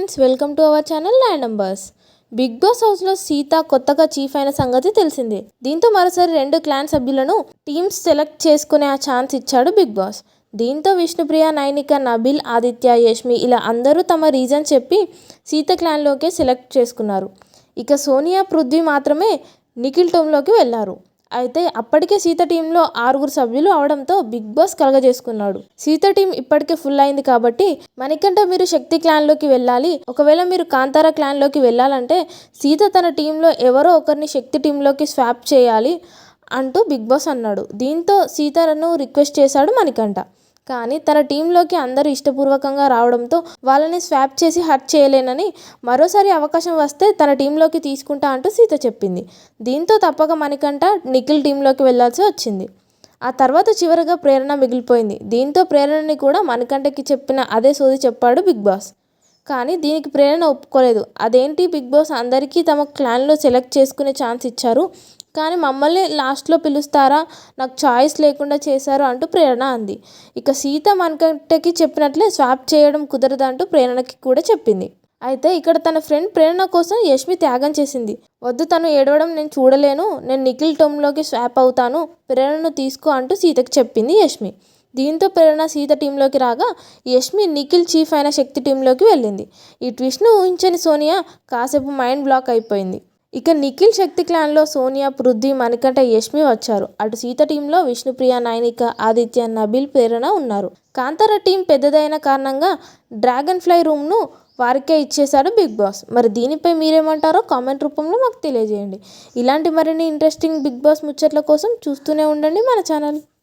Friends, welcome to our channel nine numbers. Bigg Boss హౌస్లో సీత కొత్తగా chief అయిన సంగతి తెలిసిందే. దీంతో మరోసారి 2 క్లాన్ సభ్యులను టీమ్స్ సెలెక్ట్ చేసుకునే ఆ ఛాన్స్ ఇచ్చాడు బిగ్ బాస్. దీంతో విష్ణుప్రియ, నైనిక, నబిల్, ఆదిత్య, యష్మి ఇలా అందరూ తమ రీజన్ చెప్పి సీత క్లాన్లోకే సెలెక్ట్ చేసుకున్నారు. ఇక సోనియా, పృథ్వీ మాత్రమే నిఖిల్ టీంలోకి వెళ్లారు. అయితే అప్పటికే సీత టీంలో 6 సభ్యులు అవడంతో బిగ్ బాస్ కలగజేసుకున్నాడు. సీత టీం ఇప్పటికే ఫుల్ అయింది కాబట్టి మణికంఠ మీరు శక్తి క్లాన్లోకి వెళ్ళాలి, ఒకవేళ మీరు కాంతార క్లాన్లోకి వెళ్ళాలంటే సీత తన టీంలో ఎవరో ఒకరిని శక్తి టీంలోకి స్వాప్ చేయాలి అంటూ బిగ్ బాస్ అన్నాడు. దీంతో సీతను రిక్వెస్ట్ చేశాడు మణికంఠ. కానీ తన టీంలోకి అందరూ ఇష్టపూర్వకంగా రావడంతో వాళ్ళని స్వాప్ చేసి హర్ట్ చేయలేనని, మరోసారి అవకాశం వస్తే తన టీంలోకి తీసుకుంటా అంటూ సీత చెప్పింది. దీంతో తప్పక మణికంఠ నిఖిల్ టీంలోకి వెళ్లాల్సి వచ్చింది. ఆ తర్వాత చివరిగా ప్రేరణ మిగిలిపోయింది. దీంతో ప్రేరణని కూడా మణికంఠకి చెప్పిన అదే సోది చెప్పాడు బిగ్ బాస్. కానీ దీనికి ప్రేరణ ఒప్పుకోలేదు. అదేంటి బిగ్ బాస్ అందరికీ తమ క్లాన్లో సెలెక్ట్ చేసుకునే ఛాన్స్ ఇచ్చారు, కానీ మమ్మల్ని లాస్ట్లో పిలుస్తారా, నాకు చాయిస్ లేకుండా చేశారు అంటూ ప్రేరణ అంది. ఇక సీత మణికంఠకి చెప్పినట్లే స్వాప్ చేయడం కుదరదంటూ ప్రేరణకి కూడా చెప్పింది. అయితే ఇక్కడ తన ఫ్రెండ్ ప్రేరణ కోసం యష్మి త్యాగం చేసింది. వద్దు, తను ఏడవడం నేను చూడలేను, నేను నిఖిల్ టీంలోకి స్వాప్ అవుతాను, ప్రేరణను తీసుకో అంటూ సీతకి చెప్పింది యష్మి. దీంతో ప్రేరణ సీత టీంలోకి రాగా యష్మి నిఖిల్ చీఫ్ అయిన శక్తి టీంలోకి వెళ్ళింది. ఈ ట్విస్ట్ను ఊహించని సోనియా కాసేపు మైండ్ బ్లాక్ అయిపోయింది. ఇక నిఖిల్ శక్తి క్లాన్లో సోనియా, పృథ్వీ, మణికంఠ, యష్మి వచ్చారు. అటు సీత టీంలో విష్ణుప్రియ, నైనిక, ఆదిత్య, నబిల్, ప్రేరణ ఉన్నారు. కాంతార టీం పెద్దదైన కారణంగా డ్రాగన్ ఫ్లై రూమ్ను వారికే ఇచ్చేశాడు బిగ్ బాస్. మరి దీనిపై మీరేమంటారో కామెంట్ రూపంలో మాకు తెలియజేయండి. ఇలాంటి మరిన్ని ఇంట్రెస్టింగ్ బిగ్ బాస్ ముచ్చట్ల కోసం చూస్తూనే ఉండండి మన ఛానల్.